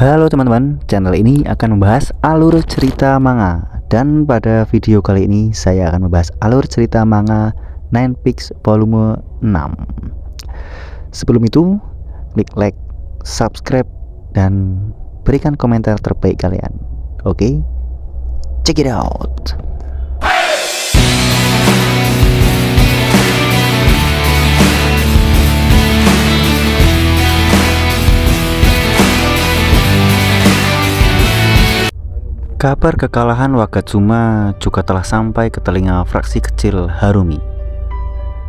Halo teman-teman, channel ini akan membahas alur cerita manga. Dan pada video kali ini saya akan membahas alur cerita manga Nine Peaks volume 6. Sebelum itu, klik like, subscribe, dan berikan komentar terbaik kalian. Oke, check it out. Kabar kekalahan Wagatsuma juga telah sampai ke telinga fraksi kecil Harumi.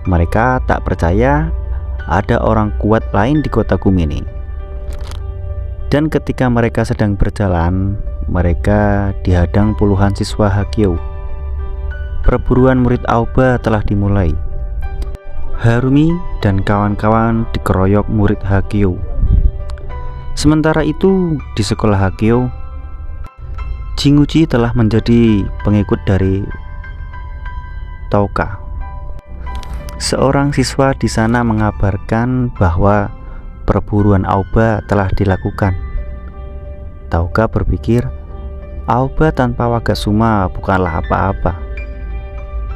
Mereka tak percaya ada orang kuat lain di kota Kumene. Dan ketika mereka sedang berjalan, mereka dihadang puluhan siswa Hagyo. Perburuan murid Aoba telah dimulai. Harumi dan kawan-kawan dikeroyok murid Hagyo. Sementara itu, di sekolah Hagyo, Jinguji telah menjadi pengikut dari Touka. Seorang siswa di sana mengabarkan bahwa perburuan Aoba telah dilakukan. Touka berpikir Aoba tanpa Wagatsuma bukanlah apa-apa.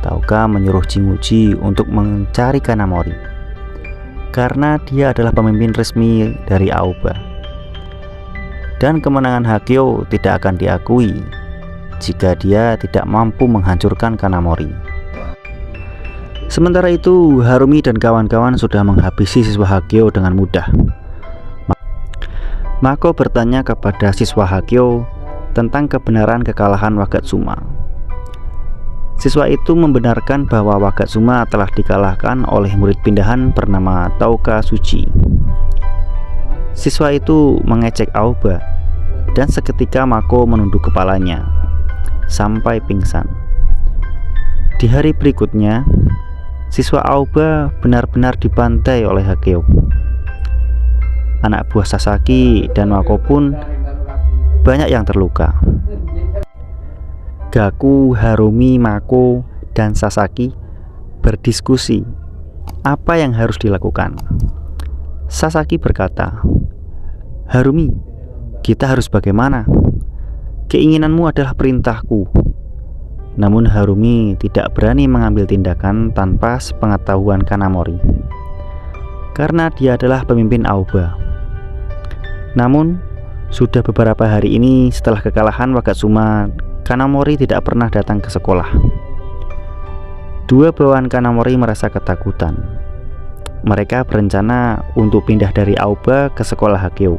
Touka menyuruh Jinguji untuk mencari Kanamori karena dia adalah pemimpin resmi dari Aoba. Dan kemenangan Hagyo tidak akan diakui jika dia tidak mampu menghancurkan Kanamori. Sementara itu, Harumi dan kawan-kawan sudah menghabisi siswa Hagyo dengan mudah. Mako bertanya kepada siswa Hagyo tentang kebenaran kekalahan Wagatsuma. Siswa itu membenarkan bahwa Wagatsuma telah dikalahkan oleh murid pindahan bernama Touka Suji. Siswa itu mengecek Aoba dan seketika Mako menunduk kepalanya sampai pingsan. Di hari berikutnya, siswa Aoba benar-benar dibantai oleh Hagyo. Anak buah Sasaki dan Mako pun banyak yang terluka. Gaku, Harumi, Mako, dan Sasaki berdiskusi apa yang harus dilakukan. Sasaki berkata, "Harumi, kita harus bagaimana? Keinginanmu adalah perintahku." Namun Harumi tidak berani mengambil tindakan tanpa sepengetahuan Kanamori, karena dia adalah pemimpin Aoba. Namun, sudah beberapa hari ini setelah kekalahan Wagatsuma, Kanamori tidak pernah datang ke sekolah. Dua bawahan Kanamori merasa ketakutan. Mereka berencana untuk pindah dari Aoba ke sekolah Hagyo.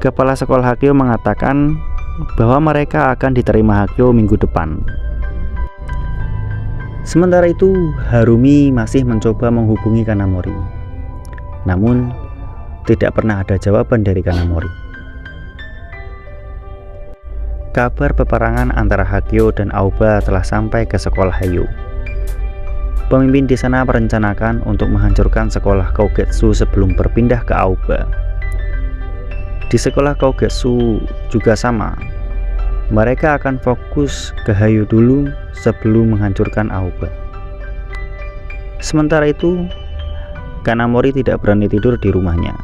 Kepala sekolah Hagyo mengatakan bahwa mereka akan diterima Hagyo minggu depan. Sementara itu, Harumi masih mencoba menghubungi Kanamori. Namun, tidak pernah ada jawaban dari Kanamori. Kabar peperangan antara Hagyo dan Aoba telah sampai ke sekolah Heiau. Pemimpin di sana merencanakan untuk menghancurkan sekolah Kougetsu sebelum berpindah ke Aoba. Di sekolah Kougetsu juga sama. Mereka akan fokus ke Heiau dulu sebelum menghancurkan Aoba. Sementara itu, Kanamori tidak berani tidur di rumahnya.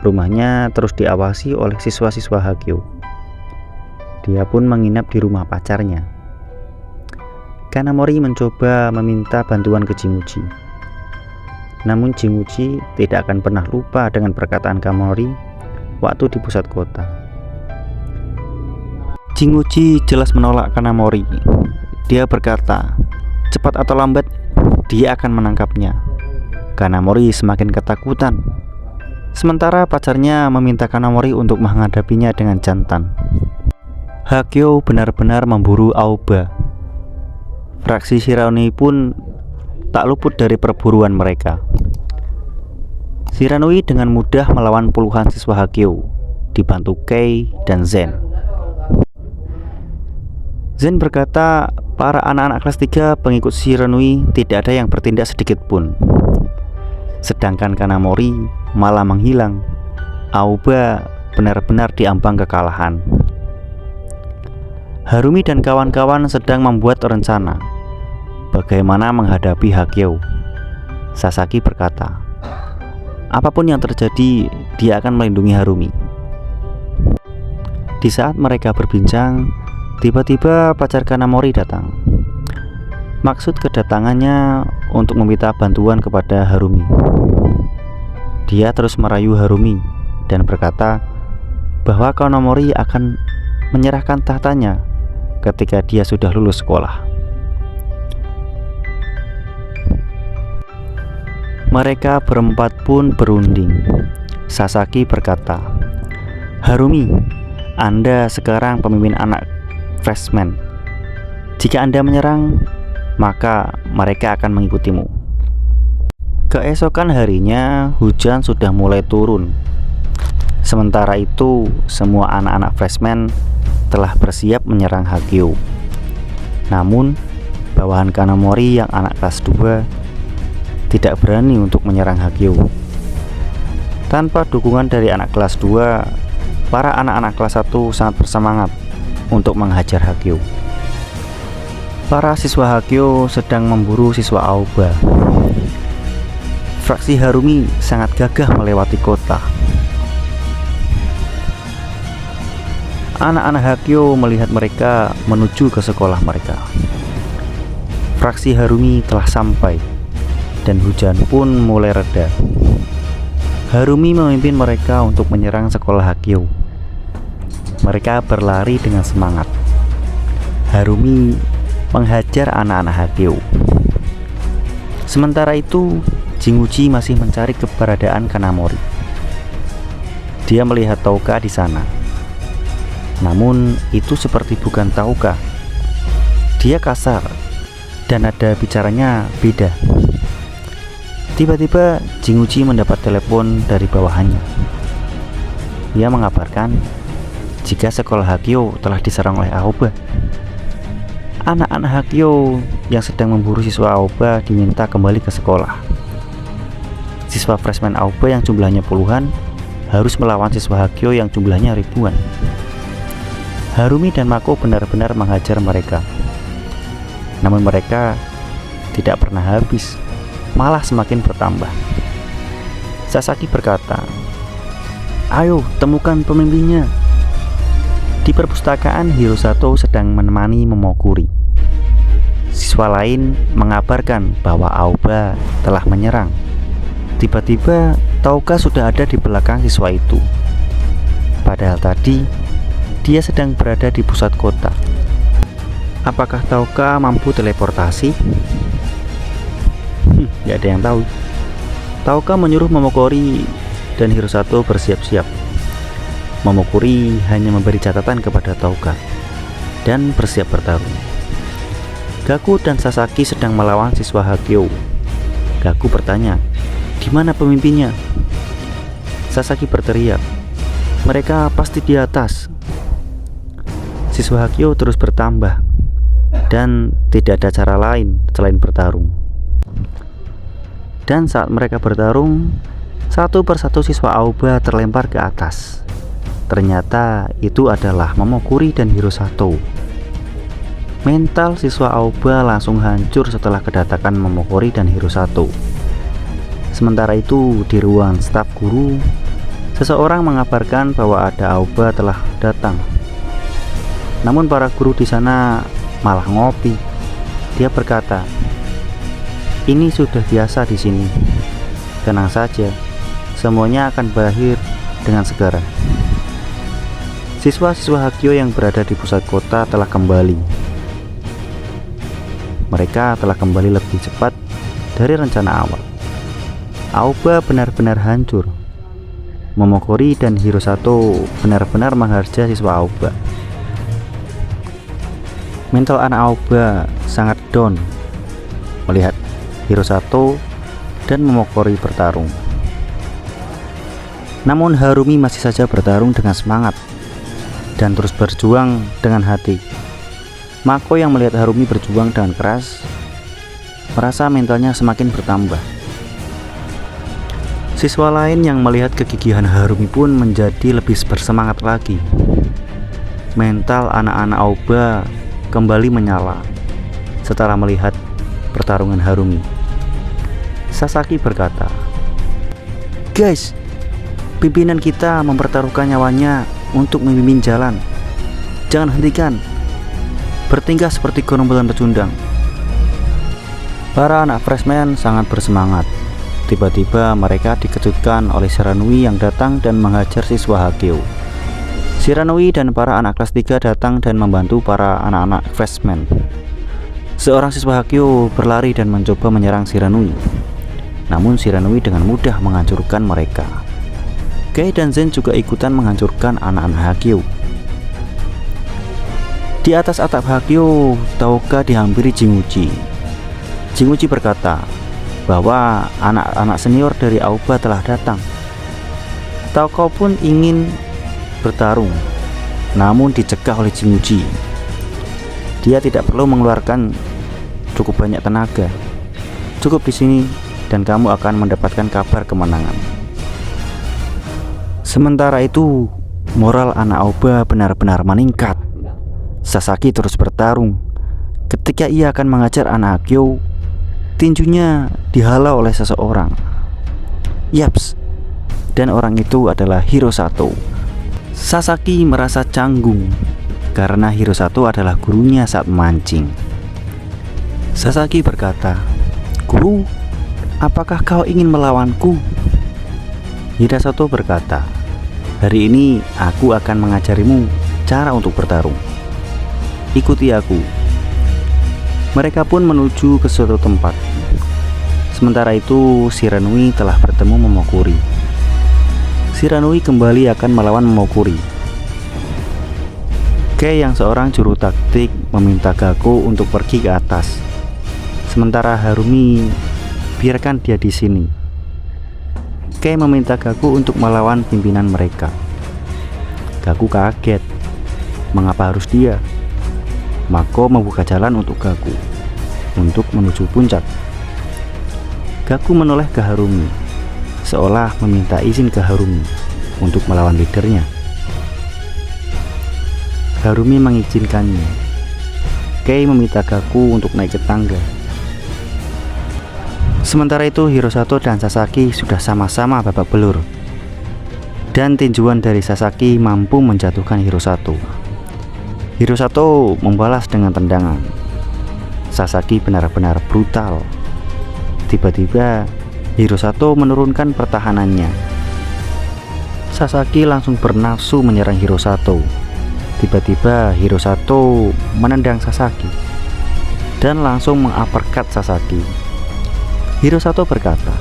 Rumahnya terus diawasi oleh siswa-siswa Hagyo. Dia pun menginap di rumah pacarnya. Kanamori mencoba meminta bantuan ke Jinguji. Namun Jinguji tidak akan pernah lupa dengan perkataan Kanamori waktu di pusat kota. Jinguji jelas menolak Kanamori. Dia berkata, cepat atau lambat dia akan menangkapnya. Kanamori semakin ketakutan. Sementara pacarnya meminta Kanamori untuk menghadapinya dengan jantan. Hagyo benar-benar memburu Aoba. Fraksi Shiranui pun tak luput dari perburuan mereka. Shiranui dengan mudah melawan puluhan siswa Hagyo, dibantu Kei dan Zen. Zen berkata, para anak-anak kelas 3 pengikut Shiranui tidak ada yang bertindak sedikit pun. Sedangkan Kanamori malah menghilang. Aoba benar-benar diambang kekalahan. Harumi dan kawan-kawan sedang membuat rencana bagaimana menghadapi Hagyo. Sasaki berkata, apapun yang terjadi, dia akan melindungi Harumi. Di saat mereka berbincang, tiba-tiba pacar Kanamori datang. Maksud kedatangannya untuk meminta bantuan kepada Harumi. Dia terus merayu Harumi dan berkata bahwa Kanamori akan menyerahkan tahtanya ketika dia sudah lulus sekolah. Mereka berempat pun berunding. Sasaki berkata, "Harumi, Anda sekarang pemimpin anak freshman. Jika Anda menyerang, maka mereka akan mengikutimu." Keesokan harinya, hujan sudah mulai turun. Sementara itu, semua anak-anak freshman telah bersiap menyerang Hagio. Namun, bawahan Kanamori yang anak kelas 2 tidak berani untuk menyerang Hagio. Tanpa dukungan dari anak kelas 2, para anak-anak kelas 1 sangat bersemangat untuk menghajar Hagio. Para siswa Hagio sedang memburu siswa Aoba. Fraksi Harumi sangat gagah melewati kota. Anak-anak Hagio melihat mereka menuju ke sekolah mereka. Fraksi Harumi telah sampai dan hujan pun mulai reda. Harumi memimpin mereka untuk menyerang sekolah Hagio. Mereka berlari dengan semangat. Harumi menghajar anak-anak Hagio. Sementara itu, Jinguji masih mencari keberadaan Kanamori. Dia melihat Touka di sana. Namun, itu seperti bukan Touka. Dia kasar dan nada bicaranya beda. Tiba-tiba Jinguji mendapat telepon dari bawahannya. Ia mengabarkan jika sekolah Hagio telah diserang oleh Aoba. Anak-anak Hagio yang sedang memburu siswa Aoba diminta kembali ke sekolah. Siswa freshman Aoba yang jumlahnya puluhan harus melawan siswa Hagio yang jumlahnya ribuan. Harumi dan Mako benar-benar menghajar mereka. Namun mereka tidak pernah habis, malah semakin bertambah. Sasaki berkata, "Ayo, temukan pemimpinnya." Di perpustakaan, Hirosato sedang menemani Momokuri. Siswa lain mengabarkan bahwa Aoba telah menyerang. Tiba-tiba, Touka sudah ada di belakang siswa itu. Padahal tadi, dia sedang berada di pusat kota. Apakah Touka mampu teleportasi? Gak ada yang tahu. Touka menyuruh Momokuri dan Hirosato bersiap-siap. Momokuri hanya memberi catatan kepada Touka dan bersiap bertarung. Gaku dan Sasaki sedang melawan siswa Hagio. Gaku bertanya, "Di mana pemimpinnya?" Sasaki berteriak, "Mereka pasti di atas." Siswa Hagio terus bertambah dan tidak ada cara lain selain bertarung. Dan saat mereka bertarung, satu persatu siswa Aoba terlempar ke atas. Ternyata itu adalah Momokuri dan Hirosato. Mental siswa Aoba langsung hancur setelah kedatangan Momokuri dan Hirosato. Sementara itu, di ruang staf guru, seseorang mengabarkan bahwa ada Aoba telah datang. Namun para guru di sana malah ngopi. Dia berkata, "Ini sudah biasa di sini. Tenang saja, semuanya akan berakhir dengan segera." Siswa-siswa Hagio yang berada di pusat kota telah kembali. Mereka telah kembali lebih cepat dari rencana awal. Aoba benar-benar hancur. Momokuri dan Hirosato benar-benar menghajar siswa Aoba. Mental anak Aoba sangat down melihat Hirosato dan Momokuri bertarung. Namun Harumi masih saja bertarung dengan semangat dan terus berjuang dengan hati. Mako yang melihat Harumi berjuang dengan keras merasa mentalnya semakin bertambah. Siswa lain yang melihat kegigihan Harumi pun menjadi lebih bersemangat lagi. Mental anak-anak Aoba kembali menyala setelah melihat pertarungan Harumi. Sasaki berkata, "Guys, pimpinan kita mempertaruhkan nyawanya untuk memimpin jalan. Jangan hentikan. Bertingkah seperti gerombolan pecundang. Para anak freshman sangat bersemangat. Tiba-tiba mereka dikejutkan oleh Shiranui yang datang dan menghajar siswa Hageo. Shiranui dan para anak kelas 3 datang dan membantu para anak-anak freshman. Seorang siswa Hageo berlari dan mencoba menyerang Shiranui. Namun Shiranui dengan mudah menghancurkan mereka. Kei dan Zen juga ikutan menghancurkan anak-anak Hageo. Di atas atap Hageo, Tauka dihampiri Jinguji. Jinguji berkata bahwa anak-anak senior dari Aoba telah datang. Tauka pun ingin bertarung, namun dicegah oleh Jinguji. Dia tidak perlu mengeluarkan cukup banyak tenaga. Cukup di sini dan kamu akan mendapatkan kabar kemenangan. Sementara itu, moral anak Aoba benar-benar meningkat. Sasaki terus bertarung. Ketika ia akan mengajar anak Hageo, tinjunya dihalau oleh seseorang. Yaps, dan orang itu adalah Hirosato. Sasaki merasa canggung karena Hirosato adalah gurunya saat memancing. Sasaki berkata, "Guru, apakah kau ingin melawanku?" Hirosato berkata, "Hari ini aku akan mengajarimu cara untuk bertarung. Ikuti aku." Mereka pun menuju ke suatu tempat. Sementara itu, Shiranui telah bertemu Momokuri. Shiranui kembali akan melawan Momokuri. Kei yang seorang juru taktik meminta Gakko untuk pergi ke atas. Sementara Harumi, biarkan dia di sini. Kei meminta Gakko untuk melawan pimpinan mereka. Gakko kaget. Mengapa harus dia? Mako membuka jalan untuk Gakko untuk menuju puncak. Gakko menoleh ke Harumi, seolah meminta izin ke Harumi untuk melawan leadernya. Harumi mengizinkannya. Kei meminta Gakko untuk naik ke tangga. Sementara itu Hirosato dan Sasaki sudah sama-sama babak belur, dan tinjuan dari Sasaki mampu menjatuhkan Hirosato. Hirosato membalas dengan tendangan. Sasaki benar-benar brutal. Tiba-tiba Hirosato menurunkan pertahanannya. Sasaki langsung bernafsu menyerang Hirosato. Tiba-tiba Hirosato menendang Sasaki dan langsung menguppercut Sasaki. Hirosato berkata,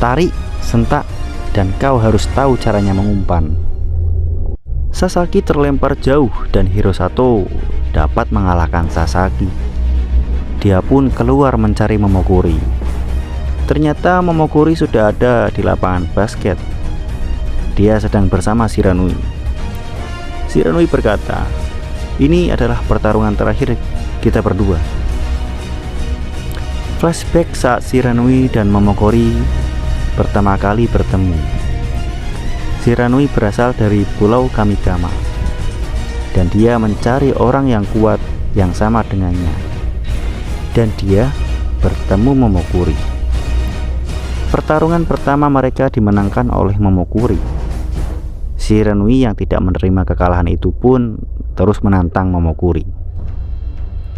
"Tarik, sentak, dan kau harus tahu caranya mengumpan." Sasaki terlempar jauh dan Hirosato dapat mengalahkan Sasaki. Dia pun keluar mencari Momokuri. Ternyata Momokuri sudah ada di lapangan basket. Dia sedang bersama Shiranui. Shiranui berkata, "Ini adalah pertarungan terakhir kita berdua." Flashback saat Shiranui dan Momokuri pertama kali bertemu. Shiranui berasal dari Pulau Kamigama, dan dia mencari orang yang kuat yang sama dengannya. Dan dia bertemu Momokuri. Pertarungan pertama mereka dimenangkan oleh Momokuri. Shiranui yang tidak menerima kekalahan itu pun terus menantang Momokuri.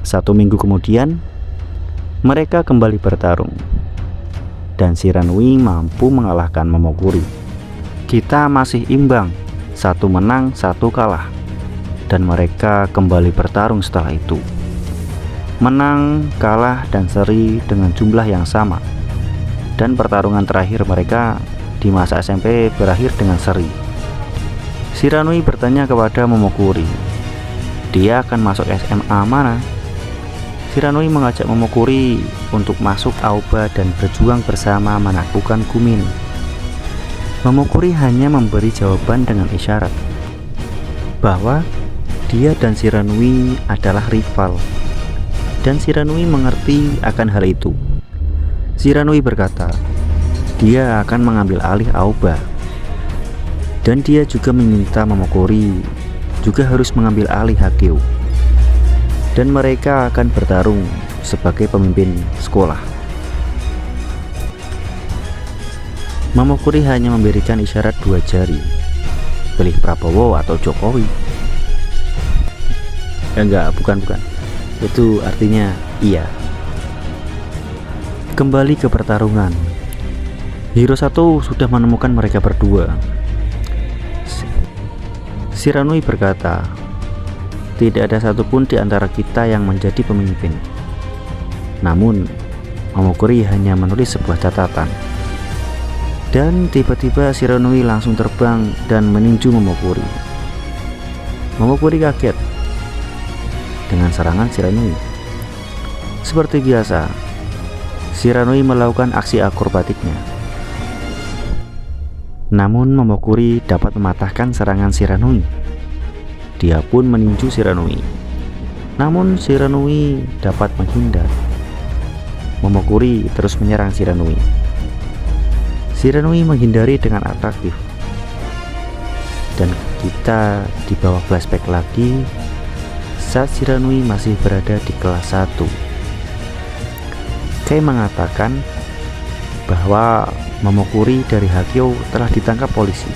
1 minggu kemudian, mereka kembali bertarung, dan Shiranui mampu mengalahkan Momokuri. Kita masih imbang, 1 menang 1 kalah, dan mereka kembali bertarung setelah itu. Menang, kalah, dan seri dengan jumlah yang sama. Dan pertarungan terakhir mereka di masa SMP berakhir dengan seri. Shiranui bertanya kepada Momokuri, dia akan masuk SMA mana? Shiranui mengajak Momokuri untuk masuk Aoba dan berjuang bersama menaklukkan Kumin. Momokuri hanya memberi jawaban dengan isyarat bahwa dia dan Shiranui adalah rival, dan Shiranui mengerti akan hal itu. Shiranui berkata, dia akan mengambil alih Aoba, dan dia juga meminta Momokuri juga harus mengambil alih Hageo, dan mereka akan bertarung sebagai pemimpin sekolah. Momokuri hanya memberikan isyarat 2 jari, pilih Prabowo atau Jokowi. Enggak, bukan. Itu artinya iya. Kembali ke pertarungan. Hirosato sudah menemukan mereka berdua. Shiranui berkata, tidak ada satupun di antara kita yang menjadi pemimpin. Namun, Momokuri hanya menulis sebuah catatan. Dan tiba-tiba Shiranui langsung terbang dan meninju Momokuri. Momokuri kaget dengan serangan Shiranui. Seperti biasa, Shiranui melakukan aksi akrobatiknya. Namun Momokuri dapat mematahkan serangan Shiranui. Dia pun meninju Shiranui. Namun Shiranui dapat menghindar. Momokuri terus menyerang Shiranui. Shiranui menghindari dengan atraktif. Dan kita di bawah flashback lagi saat Shiranui masih berada di kelas 1. Kei mengatakan bahwa Momokuri dari Hagyo telah ditangkap polisi.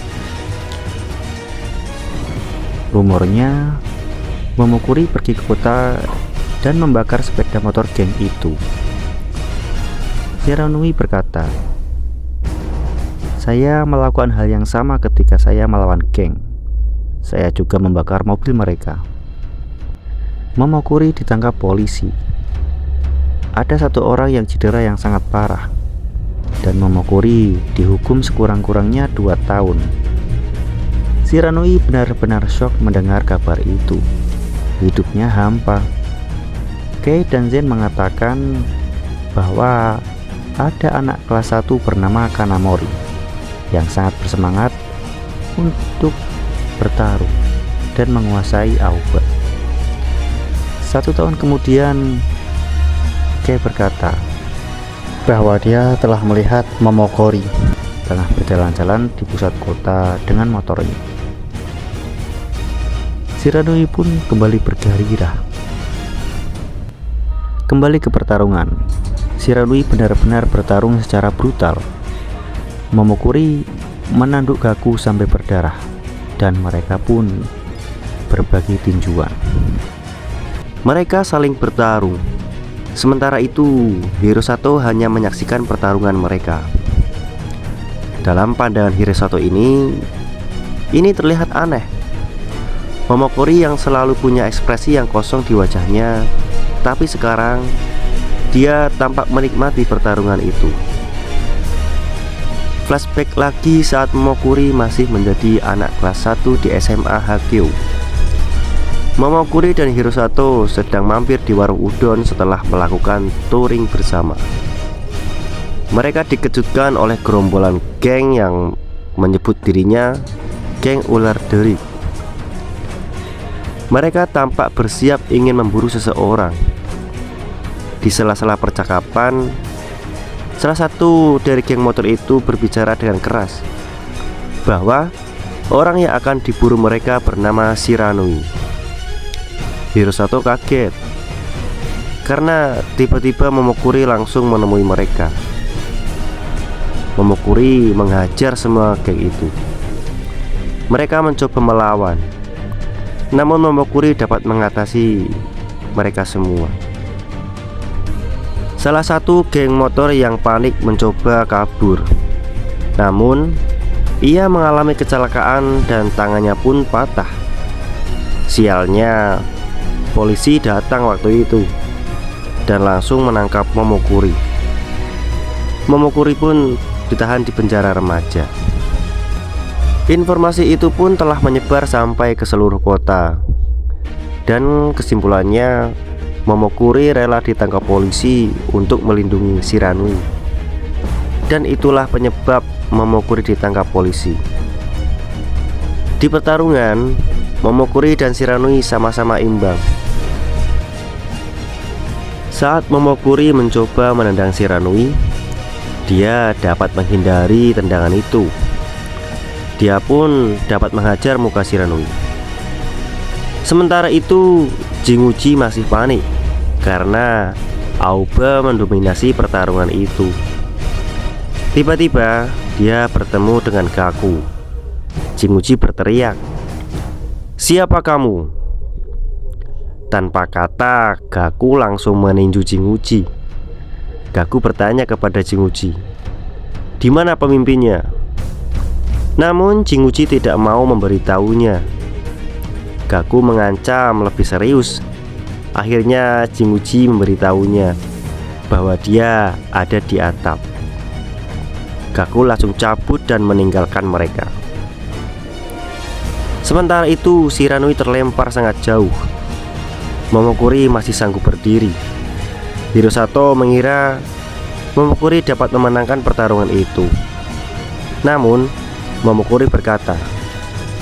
Rumornya Momokuri pergi ke kota dan membakar sepeda motor geng itu. Shiranui berkata, saya melakukan hal yang sama ketika saya melawan geng. Saya juga membakar mobil mereka. Momokuri ditangkap polisi. Ada satu orang yang cedera yang sangat parah, dan Momokuri dihukum sekurang-kurangnya 2 tahun. Shiranui benar-benar syok mendengar kabar itu. Hidupnya hampa. Kei dan Zen mengatakan bahwa ada anak kelas 1 bernama Kanamori yang sangat bersemangat untuk bertarung dan menguasai Aoba. 1 tahun kemudian, Kei berkata bahwa dia telah melihat Momokuri tengah berjalan-jalan di pusat kota dengan motornya. Shiranui pun kembali bergairah. Kembali ke pertarungan. Shiranui benar-benar bertarung secara brutal. Momokuri menanduk Gaku sampai berdarah, dan mereka pun berbagi tinjuan. Mereka saling bertarung. Sementara itu, Hirosato hanya menyaksikan pertarungan mereka. Dalam pandangan Hirosato ini terlihat aneh. Momokuri yang selalu punya ekspresi yang kosong di wajahnya, tapi sekarang dia tampak menikmati pertarungan itu. Flashback lagi saat Momokuri masih menjadi anak kelas 1 di SMA Hagyo. Momokuri dan Hirosato sedang mampir di warung udon setelah melakukan touring bersama. Mereka dikejutkan oleh gerombolan geng yang menyebut dirinya geng ular derik. Mereka tampak bersiap ingin memburu seseorang. Di sela-sela percakapan, salah satu dari geng motor itu berbicara dengan keras bahwa orang yang akan diburu mereka bernama Shiranui. Hirosato kaget karena tiba-tiba Momokuri langsung menemui mereka. Momokuri menghajar semua geng itu. Mereka mencoba melawan, namun Momokuri dapat mengatasi mereka semua. Salah satu geng motor yang panik mencoba kabur, namun ia mengalami kecelakaan dan tangannya pun patah. Sialnya, polisi datang waktu itu dan langsung menangkap Momokuri. Momokuri pun ditahan di penjara remaja. Informasi itu pun telah menyebar sampai ke seluruh kota. Dan kesimpulannya, Momokuri rela ditangkap polisi untuk melindungi Shiranui. Dan itulah penyebab Momokuri ditangkap polisi. Di pertarungan, Momokuri dan Shiranui sama-sama imbang. Saat Momokuri mencoba menendang Shiranui, dia dapat menghindari tendangan itu. Dia pun dapat menghajar muka Shiranui. Sementara itu, Jinguji masih panik karena Aoba mendominasi pertarungan itu. Tiba-tiba dia bertemu dengan Gaku. Jinguji berteriak, "Siapa kamu?" Tanpa kata, Gaku langsung meninju Jinguji. Gaku bertanya kepada Jinguji, "Di mana pemimpinnya?" Namun Jinguji tidak mau memberitahunya. Gaku mengancam lebih serius. Akhirnya Jinguji memberitahunya bahwa dia ada di atap. Gaku langsung cabut dan meninggalkan mereka. Sementara itu Shiranui terlempar sangat jauh. Momokuri masih sanggup berdiri. Hirosato mengira Momokuri dapat memenangkan pertarungan itu. Namun Momokuri berkata,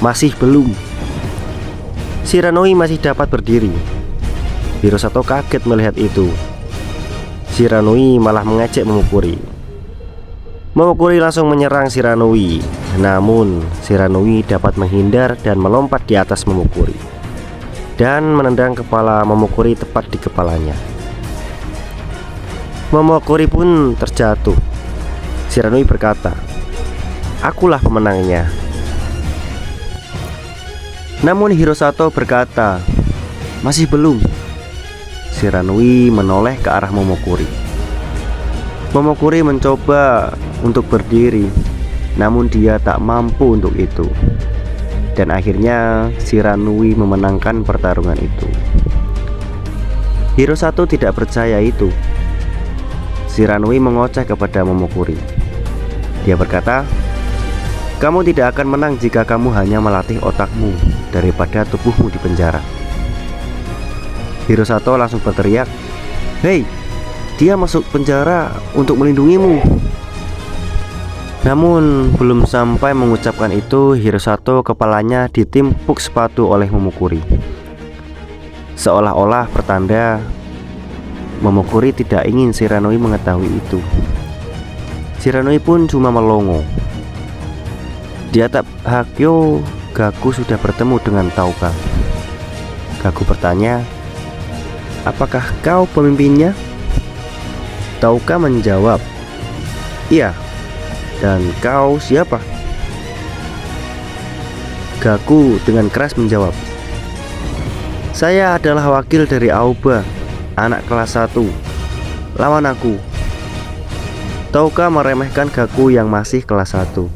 "Masih belum." Shiranui masih dapat berdiri. Hirosato kaget melihat itu. Shiranui malah mengejek Momokuri. Momokuri langsung menyerang Shiranui. Namun Shiranui dapat menghindar dan melompat di atas Momokuri dan menendang kepala Momokuri tepat di kepalanya. Momokuri pun terjatuh. Shiranui berkata, "Akulah pemenangnya." Namun Hirosato berkata, "Masih belum." Shiranui menoleh ke arah Momokuri. Momokuri mencoba untuk berdiri, namun dia tak mampu untuk itu. Dan akhirnya Shiranui memenangkan pertarungan itu. Hirosato tidak percaya itu. Shiranui mengoceh kepada Momokuri. Dia berkata, "Kamu tidak akan menang jika kamu hanya melatih otakmu daripada tubuhmu di penjara." Hirosato langsung berteriak, "Hei, dia masuk penjara untuk melindungimu." Namun belum sampai mengucapkan itu, Hirosato kepalanya ditimpuk sepatu oleh Momokuri. Seolah-olah pertanda Momokuri tidak ingin Shiranui mengetahui itu. Shiranui pun cuma melongo. Di atap Hakyo, Gaku sudah bertemu dengan Tauka. Gaku bertanya, "Apakah kau pemimpinnya?" Tauka menjawab, "Iya." "Dan kau siapa?" Gaku dengan keras menjawab, "Saya adalah wakil dari Aoba, anak kelas 1. Lawan aku." Tauka meremehkan Gaku yang masih kelas 1,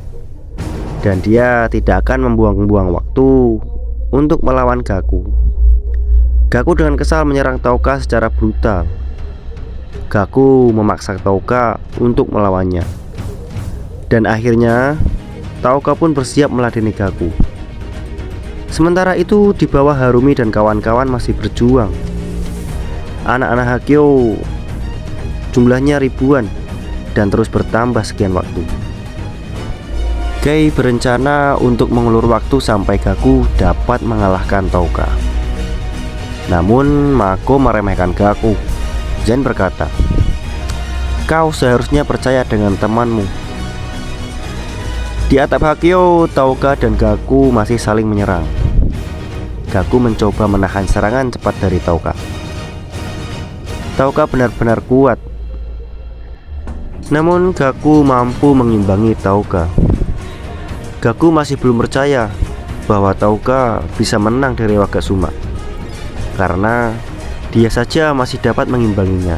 dan dia tidak akan membuang-buang waktu untuk melawan Gaku. Gaku dengan kesal menyerang Tauka secara brutal. Gaku memaksa Tauka untuk melawannya. Dan akhirnya Tauka pun bersiap meladeni Gaku. Sementara itu di bawah Harumi dan kawan-kawan masih berjuang. Anak-anak Hakyo jumlahnya ribuan dan terus bertambah sekian waktu. Kei berencana untuk mengulur waktu sampai Gaku dapat mengalahkan Tauka. Namun Mako meremehkan Gaku. Zen berkata, "Kau seharusnya percaya dengan temanmu." Di atap Hakyo, Tauka dan Gaku masih saling menyerang. Gaku mencoba menahan serangan cepat dari Tauka. Tauka benar-benar kuat. Namun Gaku mampu mengimbangi Tauka. Gaku masih belum percaya bahwa Tauka bisa menang dari Wakasuma, karena dia saja masih dapat mengimbanginya.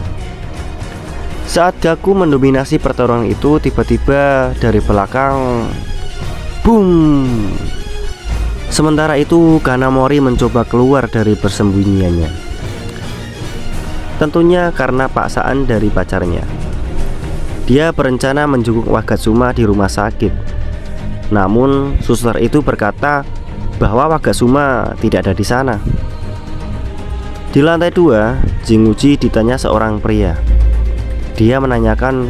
Saat Gaku mendominasi pertarungan itu, tiba-tiba dari belakang, boom! Sementara itu Kanamori mencoba keluar dari persembunyiannya. Tentunya karena paksaan dari pacarnya. Dia berencana menjenguk Wakasuma di rumah sakit. Namun suster itu berkata bahwa Wakasuma tidak ada di sana. Di lantai 2, Jinguji ditanya seorang pria. Dia menanyakan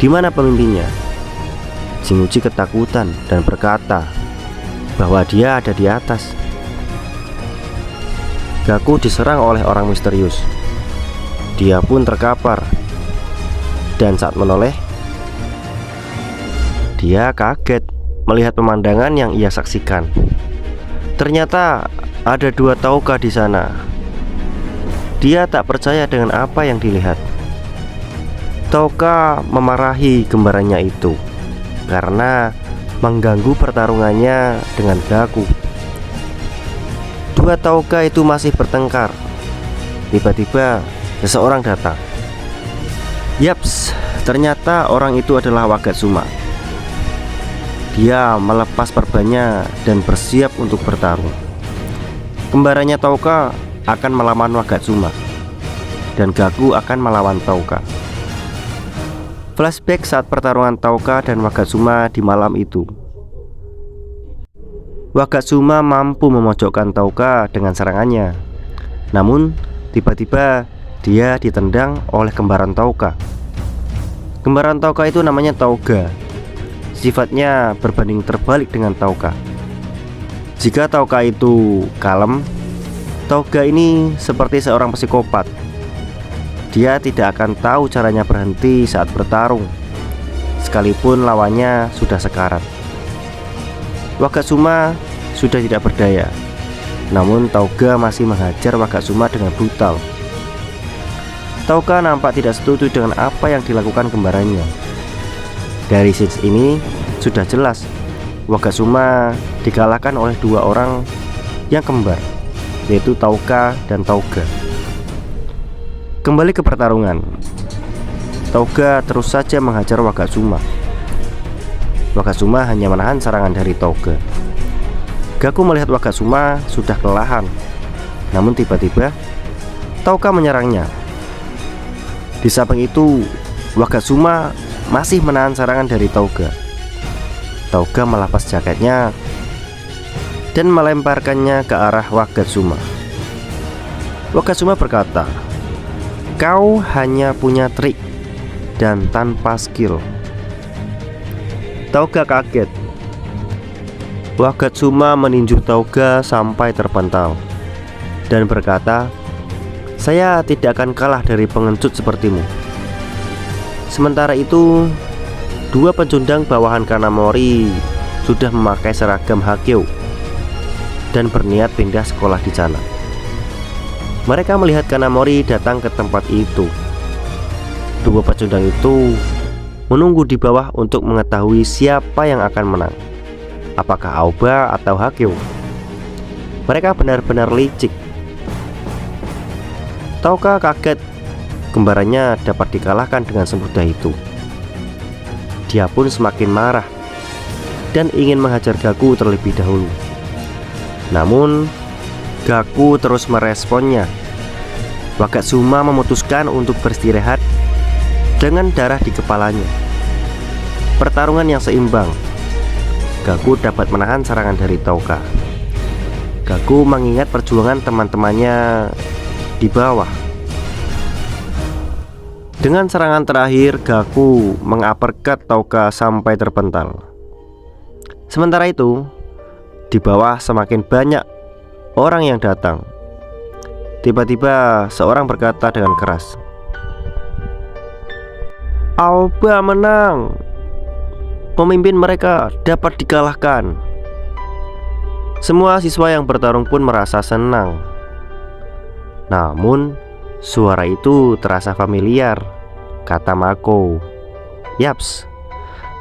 di mana pemimpinnya. Jinguji ketakutan dan berkata bahwa dia ada di atas. Gaku diserang oleh orang misterius. Dia pun terkapar. Dan saat menoleh, dia kaget melihat pemandangan yang ia saksikan. Ternyata ada 2 Tauka di sana. Dia tak percaya dengan apa yang dilihat. Tauka memarahi kembarannya itu karena mengganggu pertarungannya dengan Gaku. 2 Tauka itu masih bertengkar. Tiba-tiba seseorang datang. Yaps, ternyata orang itu adalah Wagatsuma. Dia melepas perbannya dan bersiap untuk bertarung. Kembarannya Touka akan melawan Wagatsuma, dan Gaku akan melawan Touka. Flashback saat pertarungan Touka dan Wagatsuma di malam itu. Wagatsuma mampu memojokkan Touka dengan serangannya. Namun, tiba-tiba dia ditendang oleh kembaran Touka. Kembaran Touka itu namanya Touga. Sifatnya berbanding terbalik dengan Touka. Jika Touka itu kalem, Touga ini seperti seorang psikopat. Dia tidak akan tahu caranya berhenti saat bertarung, sekalipun lawannya sudah sekarat. Wagatsuma sudah tidak berdaya, namun Touga masih menghajar Wagatsuma dengan brutal. Touga nampak tidak setuju dengan apa yang dilakukan kembarannya. Dari scenes ini sudah jelas Wagatsuma dikalahkan oleh dua orang yang kembar, yaitu Touka dan Touga. Kembali ke pertarungan. Touga terus saja menghajar Wagatsuma. Wagatsuma hanya menahan serangan dari Touga. Gaku melihat Wagatsuma sudah kelelahan, namun tiba-tiba Touka menyerangnya. Di samping itu, Wagatsuma masih menahan serangan dari Touga. Touga melepas jaketnya dan melemparkannya ke arah Wagatsuma. Wagatsuma berkata, "Kau hanya punya trik dan tanpa skill." Touga kaget. Wagatsuma meninju Touga sampai terpental dan berkata, "Saya tidak akan kalah dari pengecut sepertimu." Sementara itu, dua pecundang bawahan Kanamori sudah memakai seragam Hagyo dan berniat pindah sekolah di sana. Mereka melihat Kanamori datang ke tempat itu. Dua pecundang itu menunggu di bawah untuk mengetahui siapa yang akan menang, apakah Aoba atau Hagyo. Mereka benar-benar licik. Touka kaget kembarannya dapat dikalahkan dengan semudah itu. Dia pun semakin marah dan ingin menghajar Gaku terlebih dahulu. Namun Gaku terus meresponnya. Wagatsuma memutuskan untuk beristirahat dengan darah di kepalanya. Pertarungan yang seimbang. Gaku dapat menahan serangan dari Touka. Gaku mengingat perjuangan teman-temannya di bawah. Dengan serangan terakhir, Gaku menguppercut Touka sampai terpental. Sementara itu, di bawah semakin banyak orang yang datang. Tiba-tiba seorang berkata dengan keras, "Aoba menang. Pemimpin mereka dapat dikalahkan." Semua siswa yang bertarung pun merasa senang. Namun suara itu terasa familiar, kata Mako. Yaps,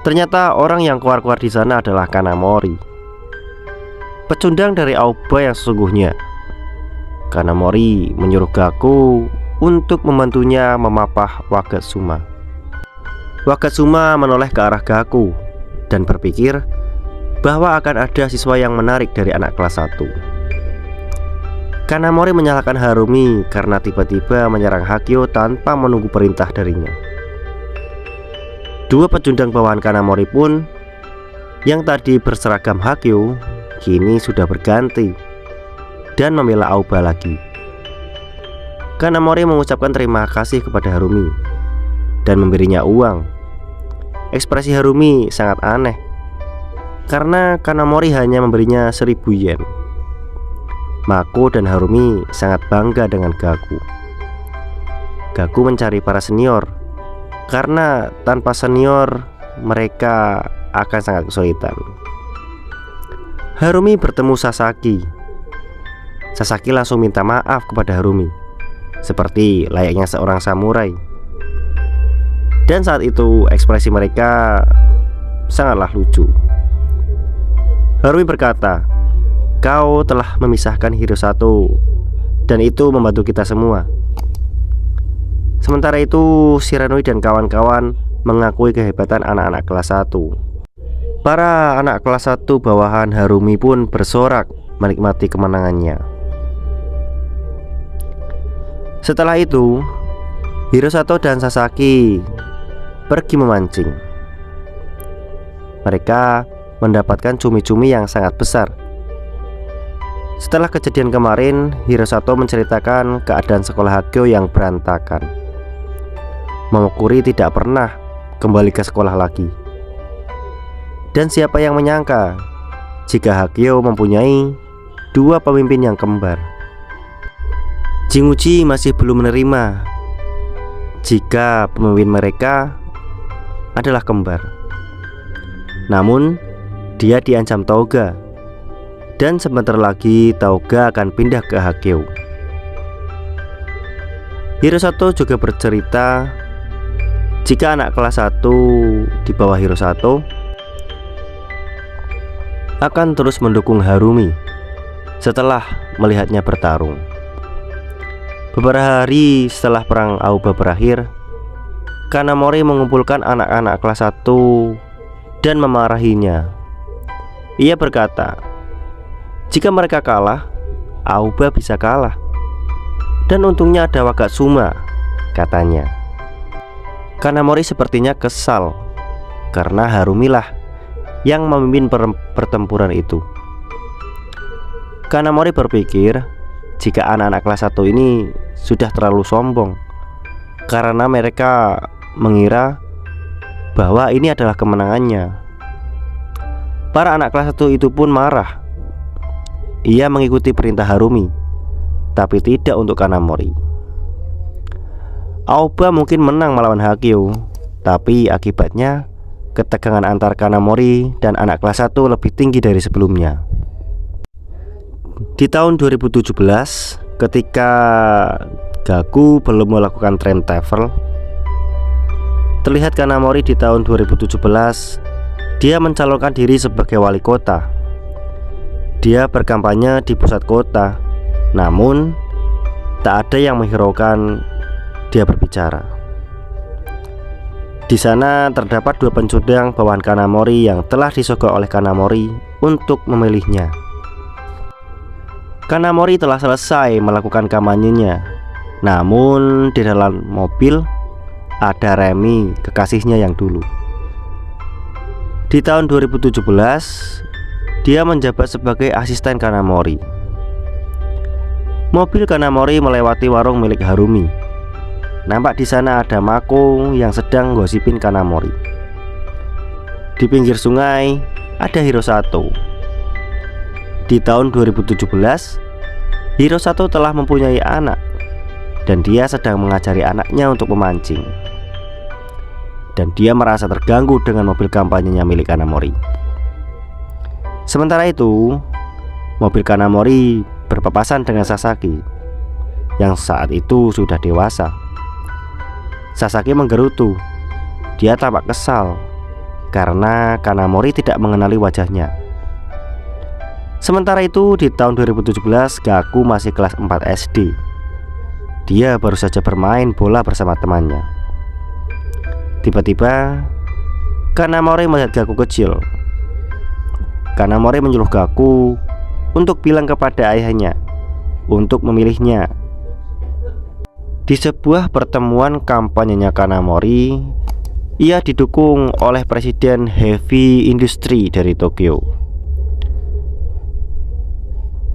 ternyata orang yang keluar-keluar di sana adalah Kanamori, pecundang dari Aoba yang sesungguhnya. Kanamori menyuruh Gaku untuk membantunya memapah Wagatsuma. Wagatsuma menoleh ke arah Gaku dan berpikir bahwa akan ada siswa yang menarik dari anak kelas 1. Kanamori menyalahkan Harumi karena tiba-tiba menyerang Hagyo tanpa menunggu perintah darinya. Dua pecundang bawahan Kanamori pun yang tadi berseragam Hagyo kini sudah berganti dan membela Aoba lagi. Kanamori mengucapkan terima kasih kepada Harumi dan memberinya uang. Ekspresi Harumi sangat aneh karena Kanamori hanya memberinya 1000 yen. Mako dan Harumi sangat bangga dengan Gaku. Gaku mencari para senior karena tanpa senior mereka akan sangat kesulitan. Harumi bertemu Sasaki. Sasaki langsung minta maaf kepada Harumi, seperti layaknya seorang samurai. Dan saat itu ekspresi mereka sangatlah lucu. Harumi berkata, "Kau telah memisahkan Hirosato dan itu membantu kita semua. Sementara itu, Shiranui dan kawan-kawan mengakui kehebatan anak-anak kelas 1. Para anak kelas 1 bawahan Harumi pun bersorak menikmati kemenangannya. Setelah itu, Hirosato dan Sasaki pergi memancing. Mereka mendapatkan cumi-cumi yang sangat besar. Setelah kejadian kemarin, Hirosato menceritakan keadaan sekolah Hagyo yang berantakan. Momokuri tidak pernah kembali ke sekolah lagi. Dan siapa yang menyangka jika Hagyo mempunyai 2 pemimpin yang kembar. Jinguji masih belum menerima jika pemimpin mereka adalah kembar. Namun, dia diancam Toga, dan sebentar lagi Toga akan pindah ke Hagyo. Hirosato juga bercerita jika anak kelas 1 di bawah Hirosato akan terus mendukung Harumi setelah melihatnya bertarung. Beberapa hari setelah perang Aoba berakhir, Kanamori mengumpulkan anak-anak kelas 1 dan memarahinya. Ia berkata, jika mereka kalah, Aoba bisa kalah. Dan untungnya ada Wagatsuma, katanya. Kanamori sepertinya kesal karena Harumilah yang memimpin pertempuran itu. Kanamori berpikir jika anak-anak kelas 1 ini sudah terlalu sombong karena mereka mengira bahwa ini adalah kemenangannya. Para anak kelas 1 itu pun marah. Ia mengikuti perintah Harumi, tapi tidak untuk Kanamori. Aoba mungkin menang melawan Hagyo, tapi akibatnya ketegangan antar Kanamori dan anak kelas 1 lebih tinggi dari sebelumnya. Di tahun 2017, ketika Gaku belum melakukan time travel, terlihat Kanamori di tahun 2017 dia mencalonkan diri sebagai wali kota. Dia berkampanye di pusat kota, namun tak ada yang menghiraukan dia berbicara. Di sana terdapat 2 pencudang bawahan Kanamori yang telah disogok oleh Kanamori untuk memilihnya. Kanamori telah selesai melakukan kampanyenya, namun di dalam mobil ada Remi, kekasihnya yang dulu. Di tahun 2017, dia menjabat sebagai asisten Kanamori. Mobil Kanamori melewati warung milik Harumi. Nampak di sana ada Mako yang sedang gosipin Kanamori. Di pinggir sungai ada Hirosato. Di tahun 2017, Hirosato telah mempunyai anak dan dia sedang mengajari anaknya untuk memancing. Dan dia merasa terganggu dengan mobil kampanyenya milik Kanamori. Sementara itu, mobil Kanamori berpapasan dengan Sasaki yang saat itu sudah dewasa. Sasaki menggerutu. Dia tampak kesal karena Kanamori tidak mengenali wajahnya. Sementara itu di tahun 2017, Gaku masih kelas 4 SD. Dia baru saja bermain bola bersama temannya. Tiba-tiba Kanamori melihat Gaku kecil. Kanamori menyuruh Gaku untuk bilang kepada ayahnya untuk memilihnya. Di sebuah pertemuan kampanyenya Kanamori, ia didukung oleh Presiden Heavy Industry dari Tokyo.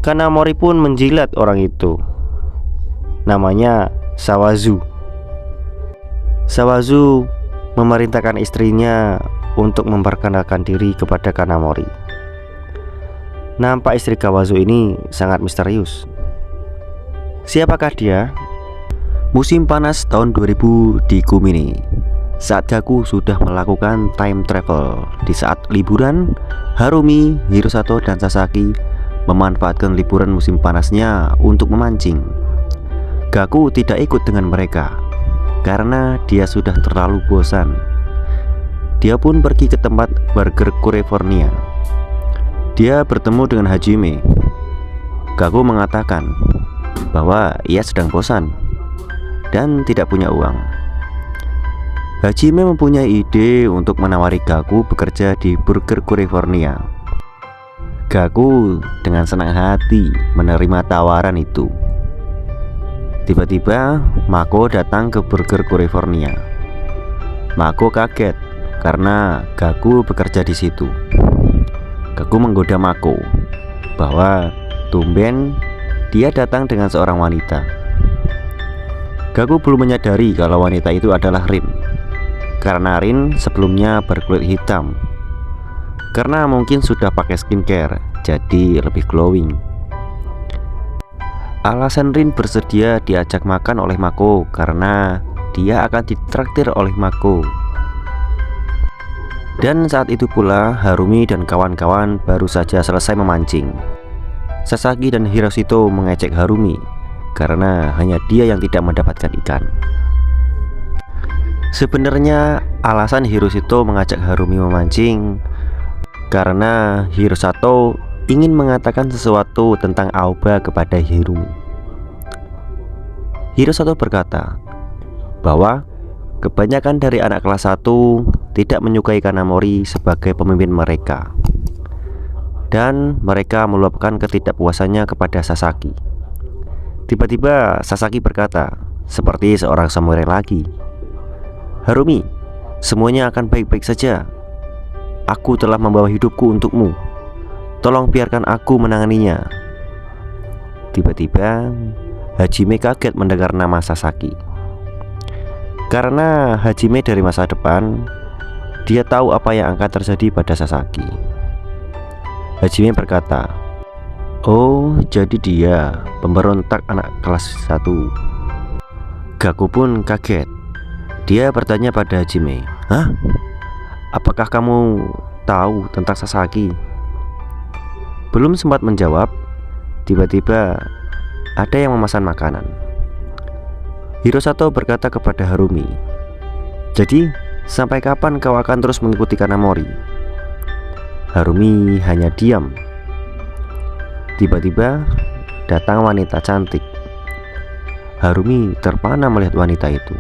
Kanamori pun menjilat orang itu. Namanya Sawazu. Sawazu memerintahkan istrinya untuk memperkenalkan diri kepada Kanamori. Nampak istri Kawazu ini sangat misterius. Siapakah dia? Musim panas tahun 2000 di Kumini. Saat Gaku sudah melakukan time travel. Di saat liburan, Harumi, Hirosato, dan Sasaki memanfaatkan liburan musim panasnya untuk memancing. Gaku tidak ikut dengan mereka karena dia sudah terlalu bosan. Dia pun pergi ke tempat burger California. Dia bertemu dengan Hajime. Gaku mengatakan bahwa ia sedang bosan dan tidak punya uang. Hajime mempunyai ide untuk menawari Gaku bekerja di Burger California. Gaku dengan senang hati menerima tawaran itu. Tiba-tiba Mako datang ke Burger California. Mako kaget karena Gaku bekerja di situ. Gaku menggoda Mako bahwa tumben dia datang dengan seorang wanita. Gaku belum menyadari kalau wanita itu adalah Rin, karena Rin sebelumnya berkulit hitam. Karena mungkin sudah pakai skincare, jadi lebih glowing. Alasan Rin bersedia diajak makan oleh Mako karena dia akan ditraktir oleh Mako. Dan saat itu pula Harumi dan kawan-kawan baru saja selesai memancing. Sasaki dan Hiroshito mengejek Harumi karena hanya dia yang tidak mendapatkan ikan. Sebenarnya alasan Hiroshito mengajak Harumi memancing karena Hirosato ingin mengatakan sesuatu tentang Aoba kepada Harumi. Hirosato berkata bahwa kebanyakan dari anak kelas 1 tidak menyukai Kanamori sebagai pemimpin mereka, dan mereka meluapkan ketidakpuasannya kepada Sasaki. Tiba-tiba Sasaki berkata seperti seorang samurai lagi, "Harumi, semuanya akan baik-baik saja. Aku telah membawa hidupku untukmu. Tolong biarkan aku menanganinya." Tiba-tiba Hajime kaget mendengar nama Sasaki. Karena Hajime dari masa depan, dia tahu apa yang akan terjadi pada Sasaki. Hajime berkata, "Oh, jadi dia pemberontak anak kelas 1." Gaku pun kaget. Dia bertanya pada Hajime, "Hah? Apakah kamu tahu tentang Sasaki?" Belum sempat menjawab, tiba-tiba ada yang memesan makanan. Hirosato berkata kepada Harumi, "Jadi, sampai kapan kau akan terus mengikuti Kanamori?" Harumi hanya diam. Tiba-tiba datang wanita cantik. Harumi terpana melihat wanita itu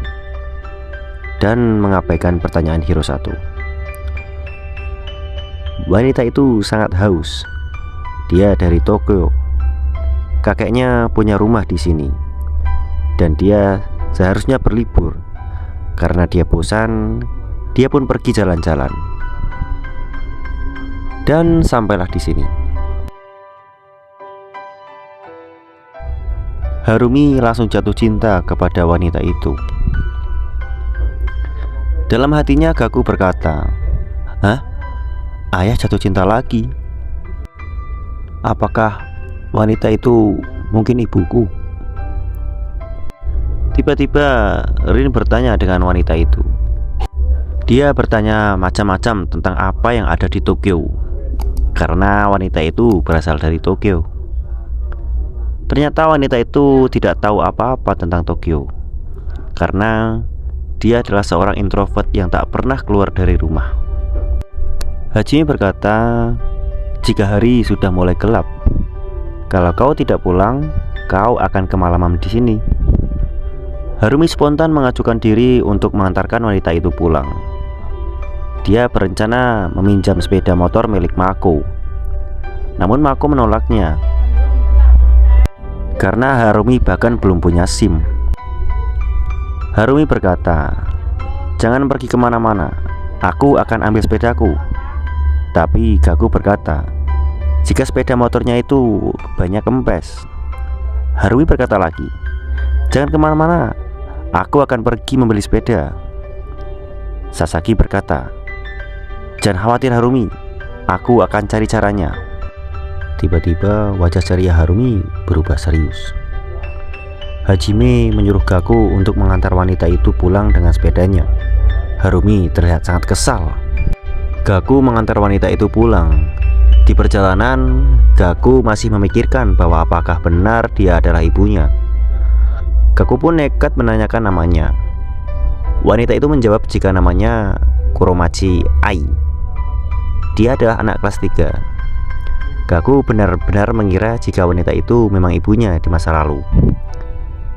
dan mengabaikan pertanyaan Hirosato. Wanita itu sangat haus. Dia dari Tokyo. Kakeknya punya rumah di sini, dan dia seharusnya berlibur. Karena dia bosan, dia pun pergi jalan-jalan. Dan sampailah di sini. Harumi langsung jatuh cinta kepada wanita itu. Dalam hatinya Gaku berkata, "Hah? Ayah jatuh cinta lagi? Apakah wanita itu mungkin ibuku?" Tiba-tiba Rin bertanya dengan wanita itu. Dia bertanya macam-macam tentang apa yang ada di Tokyo, karena wanita itu berasal dari Tokyo. Ternyata wanita itu tidak tahu apa-apa tentang Tokyo, karena dia adalah seorang introvert yang tak pernah keluar dari rumah. Hajime berkata, "Jika hari sudah mulai gelap, kalau kau tidak pulang, kau akan kemalaman di sini." Harumi spontan mengajukan diri untuk mengantarkan wanita itu pulang. Dia berencana meminjam sepeda motor milik Mako. Namun Mako menolaknya karena Harumi bahkan belum punya SIM. Harumi berkata, "Jangan pergi kemana-mana, aku akan ambil sepedaku." Tapi Gaku berkata, "Jika sepeda motornya itu banyak kempes." Harumi berkata lagi, "Jangan kemana-mana, aku akan pergi membeli sepeda." Sasaki berkata, "Jangan khawatir Harumi, aku akan cari caranya." Tiba-tiba wajah ceria Harumi berubah serius. Hajime menyuruh Gaku untuk mengantar wanita itu pulang dengan sepedanya. Harumi terlihat sangat kesal. Gaku mengantar wanita itu pulang. Di perjalanan, Gaku masih memikirkan bahwa apakah benar dia adalah ibunya. Gaku pun nekat menanyakan namanya. Wanita itu menjawab jika namanya Kuromachi Ai. Dia adalah anak kelas 3. Gaku benar-benar mengira jika wanita itu memang ibunya di masa lalu,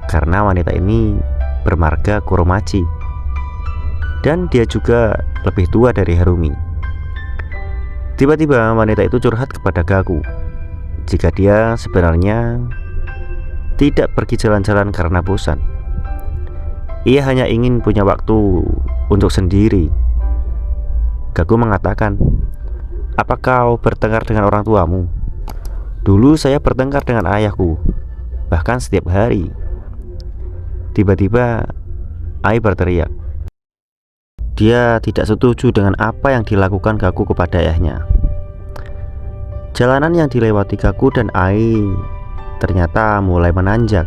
karena wanita ini bermarga Kuromachi, dan dia juga lebih tua dari Harumi. Tiba-tiba wanita itu curhat kepada Gaku jika dia sebenarnya tidak pergi jalan-jalan karena bosan. Ia hanya ingin punya waktu untuk sendiri. Gaku mengatakan, "Apa kau bertengkar dengan orang tuamu?" "Dulu saya bertengkar dengan ayahku, bahkan setiap hari." Tiba-tiba Ai berteriak. Dia tidak setuju dengan apa yang dilakukan Gaku kepada ayahnya. Jalanan yang dilewati Gaku dan Ai ternyata mulai menanjak.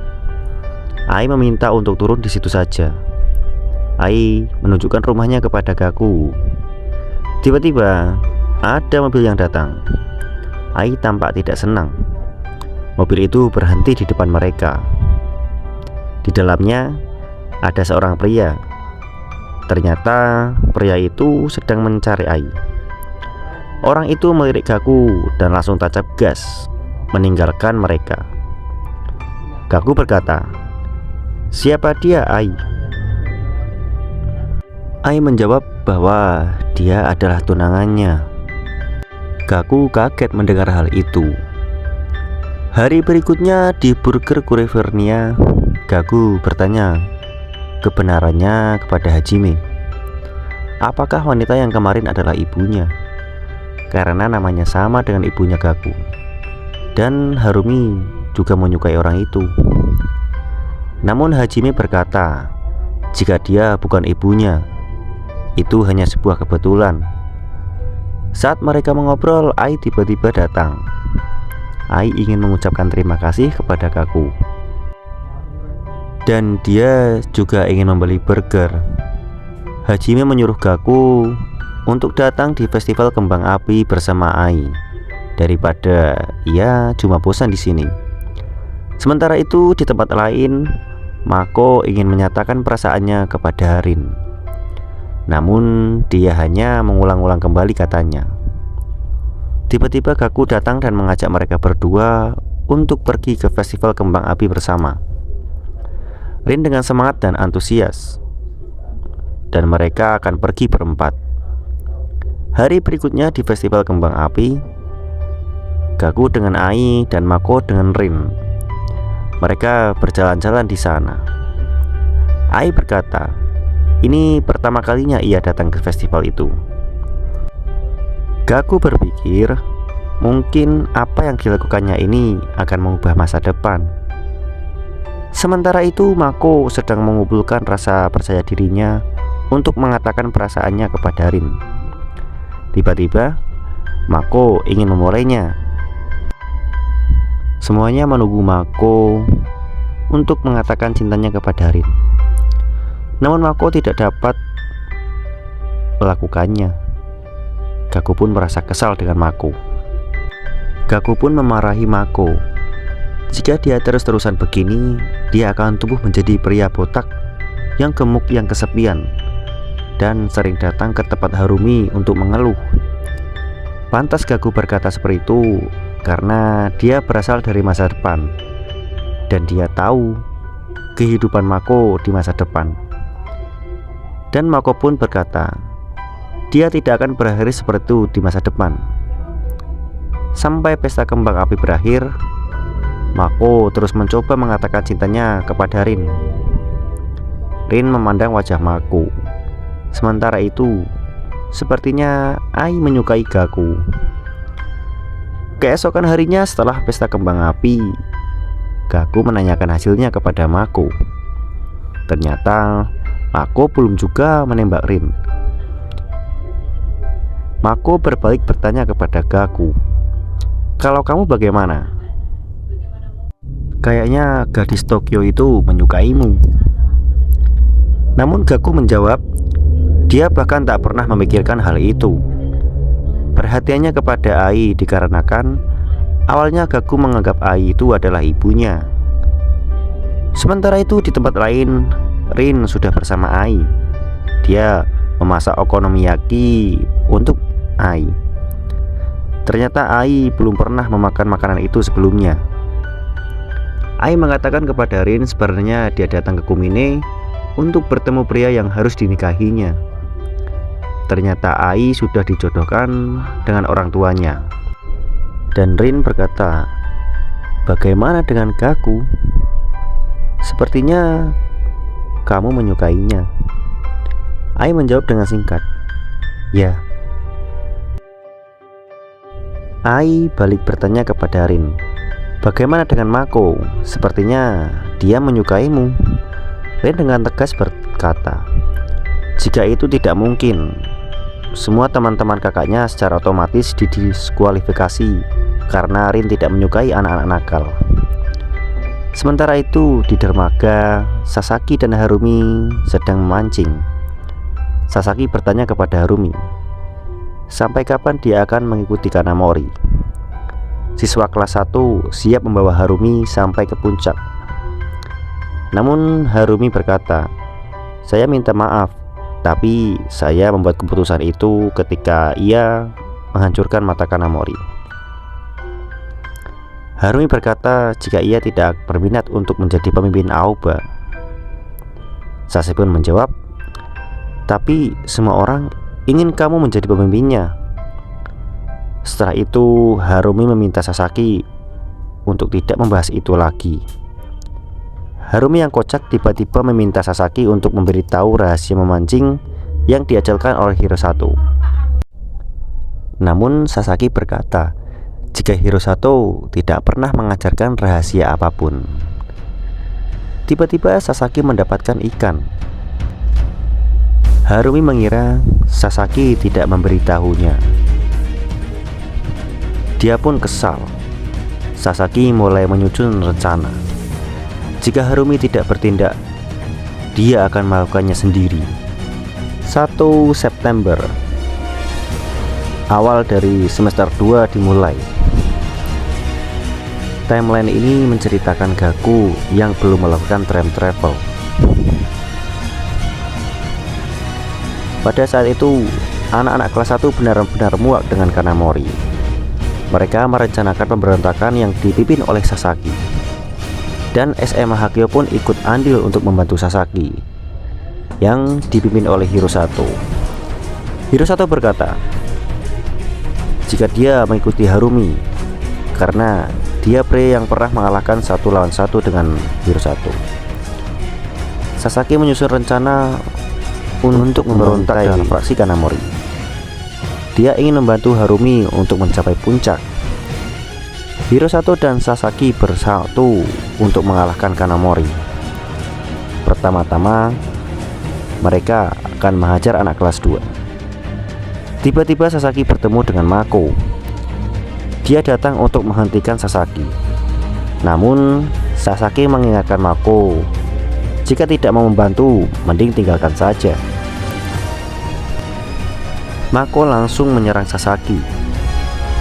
Ai meminta untuk turun di situ saja. Ai menunjukkan rumahnya kepada Gaku. Tiba-tiba ada mobil yang datang. Ai tampak tidak senang. Mobil itu berhenti di depan mereka. Di dalamnya ada seorang pria. Ternyata pria itu sedang mencari Ai. Orang itu melirik Gaku dan langsung tancap gas, meninggalkan mereka. Gaku berkata, "Siapa dia, Ai?" Ai menjawab bahwa dia adalah tunangannya. Gaku kaget mendengar hal itu. Hari berikutnya di Burger California, Gaku bertanya kebenarannya kepada Hajime. Apakah wanita yang kemarin adalah ibunya? Karena namanya sama dengan ibunya Gaku. Dan Harumi juga menyukai orang itu. Namun Hajime berkata, jika dia bukan ibunya, itu hanya sebuah kebetulan. Saat mereka mengobrol, Ai tiba-tiba datang. Ai ingin mengucapkan terima kasih kepada Gaku, dan dia juga ingin membeli burger. Hajime menyuruh Gaku untuk datang di festival kembang api bersama Ai, daripada ia cuma bosan di sini. Sementara itu di tempat lain, Mako ingin menyatakan perasaannya kepada Rin. Namun dia hanya mengulang-ulang kembali katanya. Tiba-tiba Gaku datang dan mengajak mereka berdua untuk pergi ke festival kembang api bersama. Rin dengan semangat dan antusias, dan mereka akan pergi berempat. Hari berikutnya di festival kembang api, Gaku dengan Ai dan Mako dengan Rin. Mereka berjalan-jalan di sana. Ai berkata, ini pertama kalinya ia datang ke festival itu. Gaku berpikir, mungkin apa yang dilakukannya ini akan mengubah masa depan. Sementara itu Mako sedang mengumpulkan rasa percaya dirinya untuk mengatakan perasaannya kepada Rin. Tiba-tiba Mako ingin memulainya. Semuanya menunggu Mako untuk mengatakan cintanya kepada Rin. Namun Mako tidak dapat melakukannya. Gaku pun merasa kesal dengan Mako. Gaku pun memarahi Mako. Jika dia terus-terusan begini, dia akan tumbuh menjadi pria botak yang gemuk, yang kesepian, dan sering datang ke tempat Harumi untuk mengeluh. Pantas Gaku berkata seperti itu karena dia berasal dari masa depan, dan dia tahu kehidupan Mako di masa depan. Dan Mako pun berkata, dia tidak akan berakhir seperti itu di masa depan. Sampai pesta kembang api berakhir, Mako terus mencoba mengatakan cintanya kepada Rin. Rin memandang wajah Mako. Sementara itu, sepertinya Ai menyukai Gaku. Keesokan harinya setelah pesta kembang api, Gaku menanyakan hasilnya kepada Mako. Ternyata Mako belum juga menembak Rin. Mako berbalik bertanya kepada Gaku, kalau kamu bagaimana? Kayaknya gadis Tokyo itu menyukaimu. Namun Gaku menjawab, dia bahkan tak pernah memikirkan hal itu. Perhatiannya kepada Ai dikarenakan awalnya Gaku menganggap Ai itu adalah ibunya. Sementara itu di tempat lain, Rin sudah bersama Ai. Dia memasak okonomiyaki untuk Ai. Ternyata Ai belum pernah memakan makanan itu sebelumnya. Ai mengatakan kepada Rin sebenarnya dia datang ke Kumine untuk bertemu pria yang harus dinikahinya. Ternyata Ai sudah dijodohkan dengan orang tuanya. Dan Rin berkata, "Bagaimana dengan Gaku? Sepertinya kamu menyukainya." Ai menjawab dengan singkat, "Ya." Ai balik bertanya kepada Rin, "Bagaimana dengan Mako? Sepertinya dia menyukaimu." Rin dengan tegas berkata, "Jika itu tidak mungkin, semua teman-teman kakaknya secara otomatis didiskualifikasi karena Rin tidak menyukai anak-anak nakal." Sementara itu di dermaga, Sasaki dan Harumi sedang memancing. Sasaki bertanya kepada Harumi, sampai kapan dia akan mengikuti Kanamori. Siswa kelas 1 siap membawa Harumi sampai ke puncak. Namun Harumi berkata, "Saya minta maaf, tapi saya membuat keputusan itu ketika ia menghancurkan mata Kanamori." Harumi berkata jika ia tidak berminat untuk menjadi pemimpin Aoba. Sasaki pun menjawab, "Tapi semua orang ingin kamu menjadi pemimpinnya." Setelah itu Harumi meminta Sasaki untuk tidak membahas itu lagi. Harumi yang kocak tiba-tiba meminta Sasaki untuk memberitahu rahasia memancing yang diajarkan oleh Hirosato. Namun Sasaki berkata jika Hirosato tidak pernah mengajarkan rahasia apapun. Tiba-tiba Sasaki mendapatkan ikan. Harumi mengira Sasaki tidak memberitahunya. Dia pun kesal. Sasaki mulai menyusun rencana. Jika Harumi tidak bertindak, dia akan melakukannya sendiri. 1 September, awal dari semester 2 dimulai. Timeline ini menceritakan Gaku yang belum melakukan time travel. Pada saat itu, anak-anak kelas 1 benar-benar muak dengan Kanamori. Mereka merencanakan pemberontakan yang dipimpin oleh Sasaki. Dan SMA Hakyo pun ikut andil untuk membantu Sasaki, yang dipimpin oleh Hirosato. Hirosato berkata, jika dia mengikuti Harumi, karena dia pria yang pernah mengalahkan 1 lawan 1 dengan Hirosato. Sasaki menyusun rencana untuk memberontak dengan fraksi Kanamori. Dia ingin membantu Harumi untuk mencapai puncak. Hirosato dan Sasaki bersatu untuk mengalahkan Kanamori. Pertama-tama, mereka akan menghajar anak kelas 2. Tiba-tiba Sasaki bertemu dengan Mako. Dia datang untuk menghentikan Sasaki. Namun, Sasaki mengingatkan Mako, jika tidak mau membantu, mending tinggalkan saja. Mako langsung menyerang Sasaki.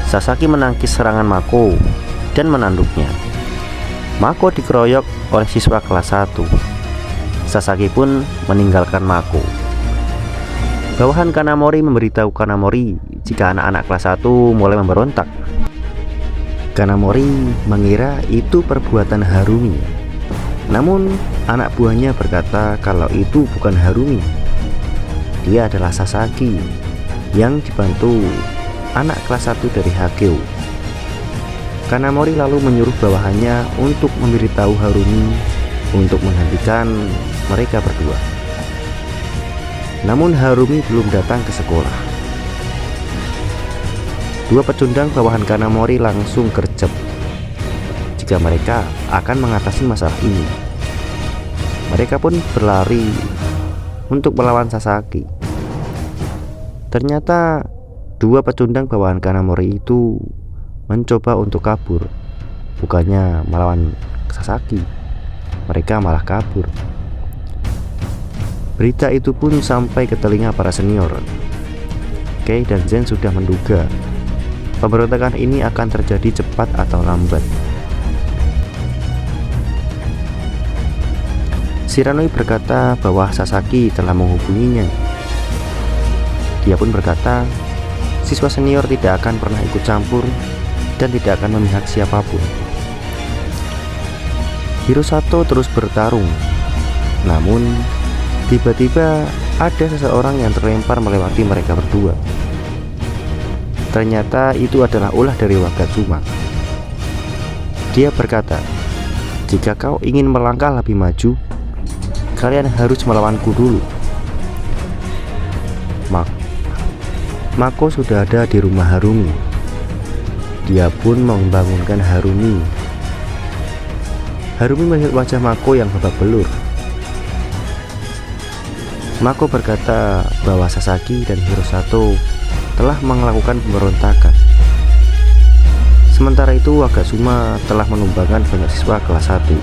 Sasaki menangkis serangan Mako dan menanduknya. Mako dikeroyok oleh siswa kelas 1. Sasaki pun meninggalkan Mako. Bawahan Kanamori memberitahu Kanamori jika anak-anak kelas 1 mulai memberontak. Kanamori mengira itu perbuatan Harumi. Namun anak buahnya berkata kalau itu bukan Harumi. Dia adalah Sasaki yang dibantu anak kelas 1 dari Hakeo. Kanamori lalu menyuruh bawahannya untuk memberitahu Harumi untuk menghentikan mereka berdua. Namun Harumi belum datang ke sekolah. 2 pecundang bawahan Kanamori langsung gercep jika mereka akan mengatasi masalah ini. Mereka pun berlari untuk melawan Sasaki. Ternyata 2 pecundang bawahan Kanamori itu mencoba untuk kabur, bukannya melawan Sasaki. Mereka malah kabur. Berita itu pun sampai ke telinga para senior. Kei dan Zen sudah menduga pemberontakan ini akan terjadi cepat atau lambat. Shiranui berkata bahwa Sasaki telah menghubunginya. Dia pun berkata siswa senior tidak akan pernah ikut campur dan tidak akan memihak siapapun. Hirosato terus bertarung, namun tiba-tiba ada seseorang yang terlempar melewati mereka berdua. Ternyata itu adalah ulah dari Wagatsuma. Dia berkata, "Jika kau ingin melangkah lebih maju, kalian harus melawanku dulu." Mako sudah ada di rumah Harumi. Dia pun membangunkan Harumi. Harumi melihat wajah Mako yang babak belur. Mako berkata bahwa Sasaki dan Hirosato telah melakukan pemberontakan. Sementara itu Wagatsuma telah menumbangkan banyak siswa kelas 1.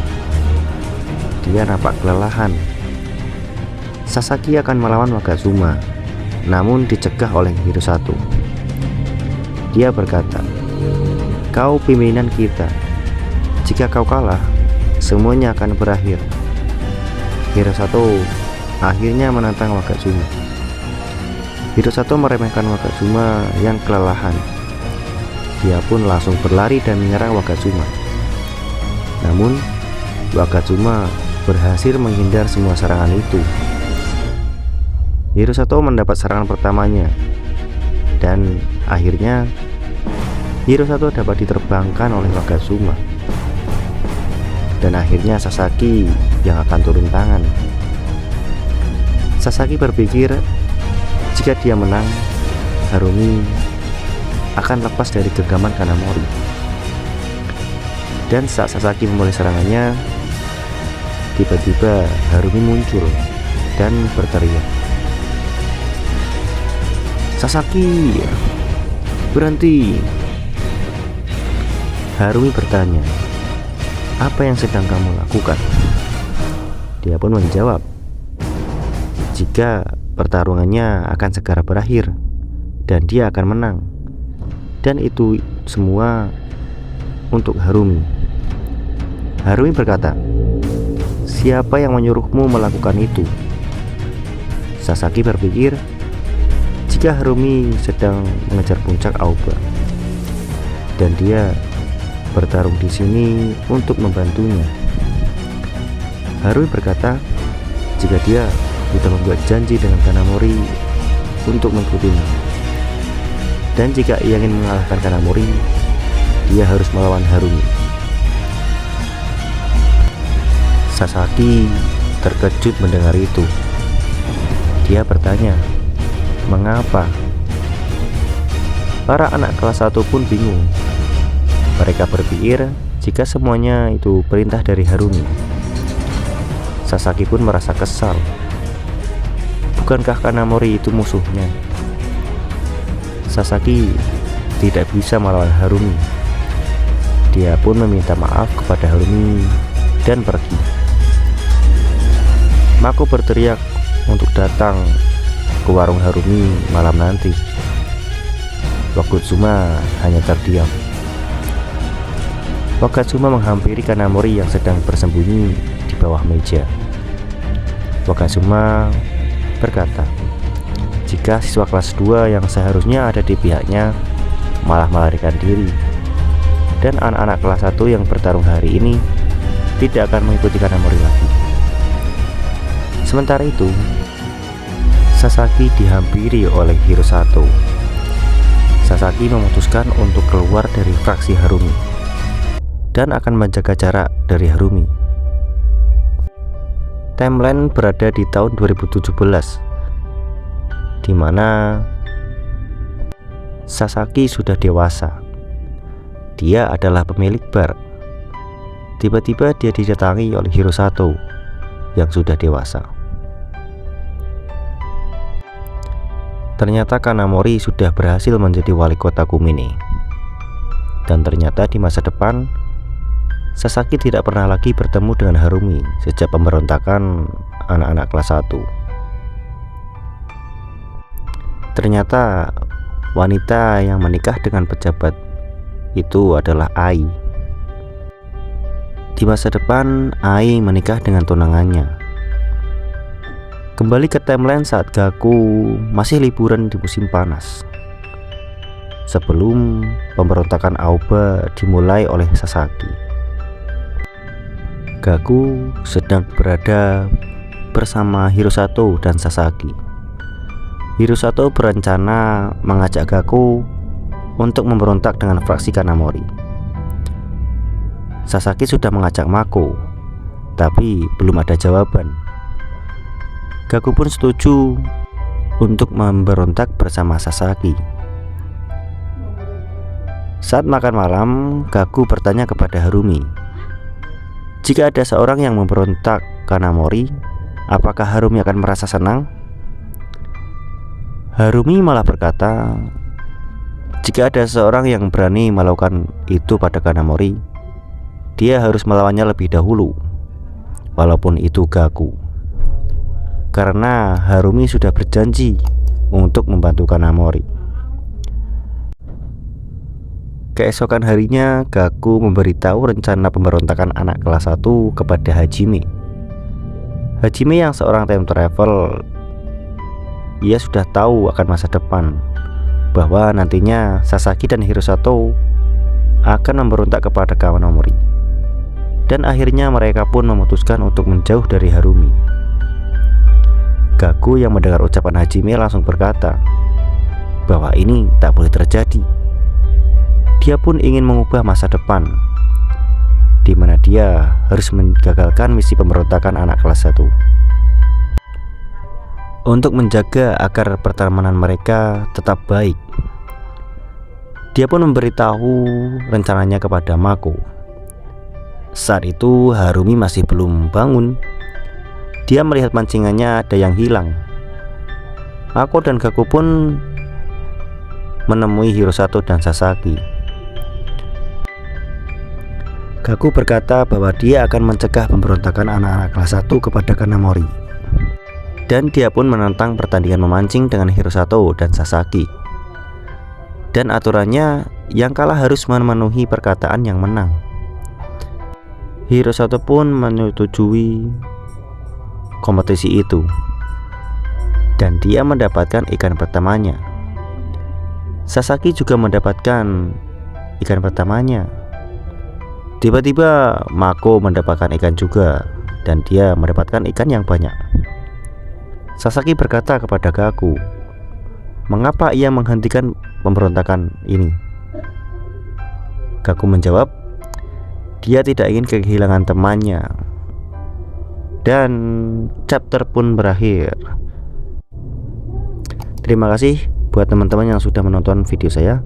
Dia nampak kelelahan. Sasaki akan melawan Wagatsuma, namun dicegah oleh Hirosato. Dia berkata, "Kau pimpinan kita. Jika kau kalah, semuanya akan berakhir." Hirosato akhirnya menantang Wagatsuma. Hirosato meremehkan Wagatsuma yang kelelahan. Dia pun langsung berlari dan menyerang Wagatsuma. Namun, Wagatsuma berhasil menghindar semua serangan itu. Hirosato mendapat serangan pertamanya, dan akhirnya Hirosato dapat diterbangkan oleh Wagatsuma. Dan akhirnya Sasaki yang akan turun tangan. Sasaki berpikir jika dia menang, Harumi akan lepas dari genggaman Kanamori. Dan saat Sasaki memulai serangannya, tiba-tiba Harumi muncul dan berteriak, "Sasaki, berhenti!" Harumi bertanya, "Apa yang sedang kamu lakukan?" Dia pun menjawab, jika pertarungannya akan segera berakhir dan dia akan menang, dan itu semua untuk Harumi. Harumi berkata, "Siapa yang menyuruhmu melakukan itu?" Sasaki berpikir jika Harumi sedang mengejar puncak Aoba dan dia bertarung di sini untuk membantunya. Harumi berkata jika dia sudah membuat janji dengan Kanamori untuk mengikutinya, dan jika ia ingin mengalahkan Kanamori, dia harus melawan Harumi. Sasaki terkejut mendengar itu. Dia bertanya, "Mengapa?" Para anak kelas 1 pun bingung. Mereka berpikir jika semuanya itu perintah dari Harumi. Sasaki pun merasa kesal. Bukankah Kanamori itu musuhnya? Sasaki tidak bisa melawan Harumi. Dia pun meminta maaf kepada Harumi dan pergi. Mako berteriak untuk datang ke warung Harumi malam nanti. Wagatsuma hanya terdiam. Wagatsuma menghampiri Kanamori yang sedang bersembunyi di bawah meja. Wagatsuma berkata, jika siswa kelas 2 yang seharusnya ada di pihaknya malah melarikan diri, dan anak-anak kelas 1 yang bertarung hari ini tidak akan mengikuti Kanamori lagi. Sementara itu, Sasaki dihampiri oleh Hirosato. Sasaki memutuskan untuk keluar dari fraksi Harumi dan akan menjaga jarak dari Harumi. Timeline berada di tahun 2017, di mana Sasaki sudah dewasa. Dia adalah pemilik bar. Tiba-tiba dia didatangi oleh Hirosato yang sudah dewasa. Ternyata Kanamori sudah berhasil menjadi wali kota Kumine. Dan ternyata di masa depan Sasaki tidak pernah lagi bertemu dengan Harumi sejak pemberontakan anak-anak kelas 1. Ternyata wanita yang menikah dengan pejabat itu adalah Ai. Di masa depan Ai menikah dengan tunangannya. Kembali ke timeline saat Gaku masih liburan di musim panas. sebelum pemberontakan Aoba dimulai oleh Sasaki. Gaku sedang berada bersama Hirosato dan Sasaki. Hirosato berencana mengajak Gaku untuk memberontak dengan fraksi Kanamori. Sasaki sudah mengajak Mako, tapi belum ada jawaban. Gaku pun setuju untuk memberontak bersama Sasaki. Saat makan malam, Gaku bertanya kepada Harumi, jika ada seorang yang memberontak Kanamori, apakah Harumi akan merasa senang? Harumi malah berkata, jika ada seorang yang berani melakukan itu pada Kanamori, dia harus melawannya lebih dahulu, walaupun itu Gaku. Karena Harumi sudah berjanji untuk membantu Kanamori. Keesokan harinya, Gaku memberitahu rencana pemberontakan anak kelas 1 kepada Hajime. Hajime yang seorang time travel, ia sudah tahu akan masa depan, bahwa nantinya Sasaki dan Hirosato akan memberontak kepada Kanamori. Dan akhirnya mereka pun memutuskan untuk menjauh dari Harumi. Gaku yang mendengar ucapan Hajime langsung berkata bahwa ini tak boleh terjadi. Dia pun ingin mengubah masa depan, di mana dia harus menggagalkan misi pemberontakan anak kelas 1. Untuk menjaga agar pertemanan mereka tetap baik, dia pun memberitahu rencananya kepada Mako. Saat itu Harumi masih belum bangun. Dia melihat pancingannya ada yang hilang. Mako dan Gaku pun menemui Hirosato dan Sasaki. Gaku berkata bahwa dia akan mencegah pemberontakan anak-anak kelas 1 kepada Kanamori. Dan dia pun menentang pertandingan memancing dengan Hirosato dan Sasaki. Dan aturannya, yang kalah harus memenuhi perkataan yang menang. Hirosato pun menyetujui kompetisi itu, dan dia mendapatkan ikan pertamanya. Sasaki juga mendapatkan ikan pertamanya. Tiba-tiba Mako mendapatkan ikan juga, dan dia mendapatkan ikan yang banyak. Sasaki berkata kepada Gaku, mengapa ia menghentikan pemberontakan ini? Gaku menjawab, dia tidak ingin kehilangan temannya. Dan chapter pun berakhir. Terima kasih buat teman-teman yang sudah menonton video saya.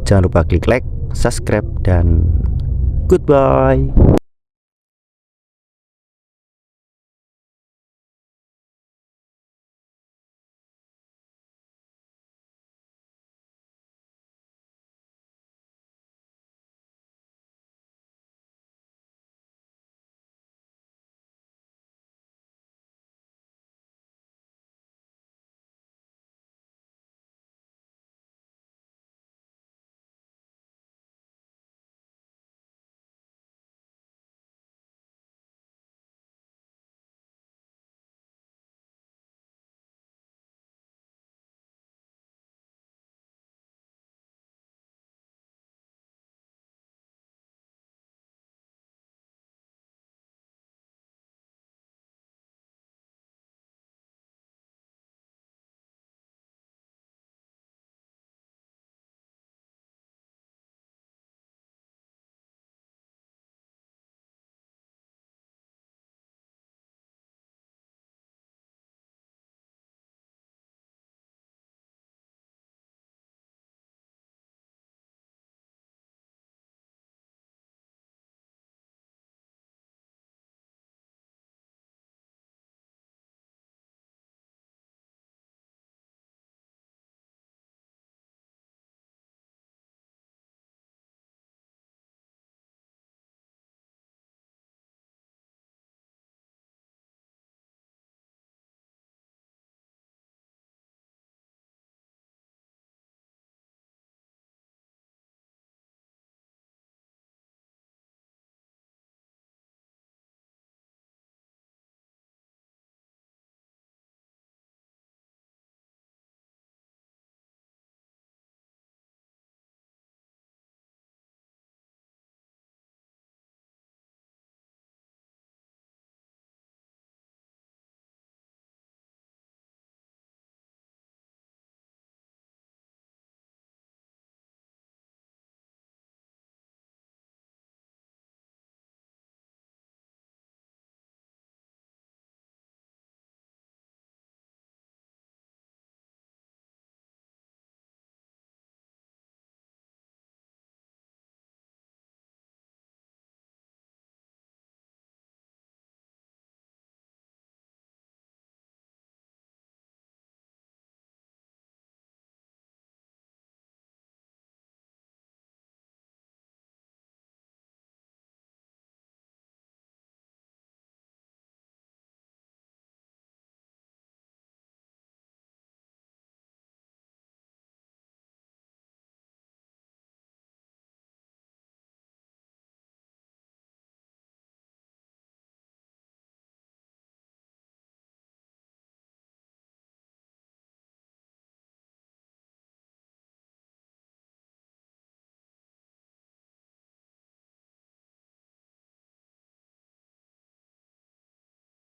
Jangan lupa klik like, subscribe, dan goodbye.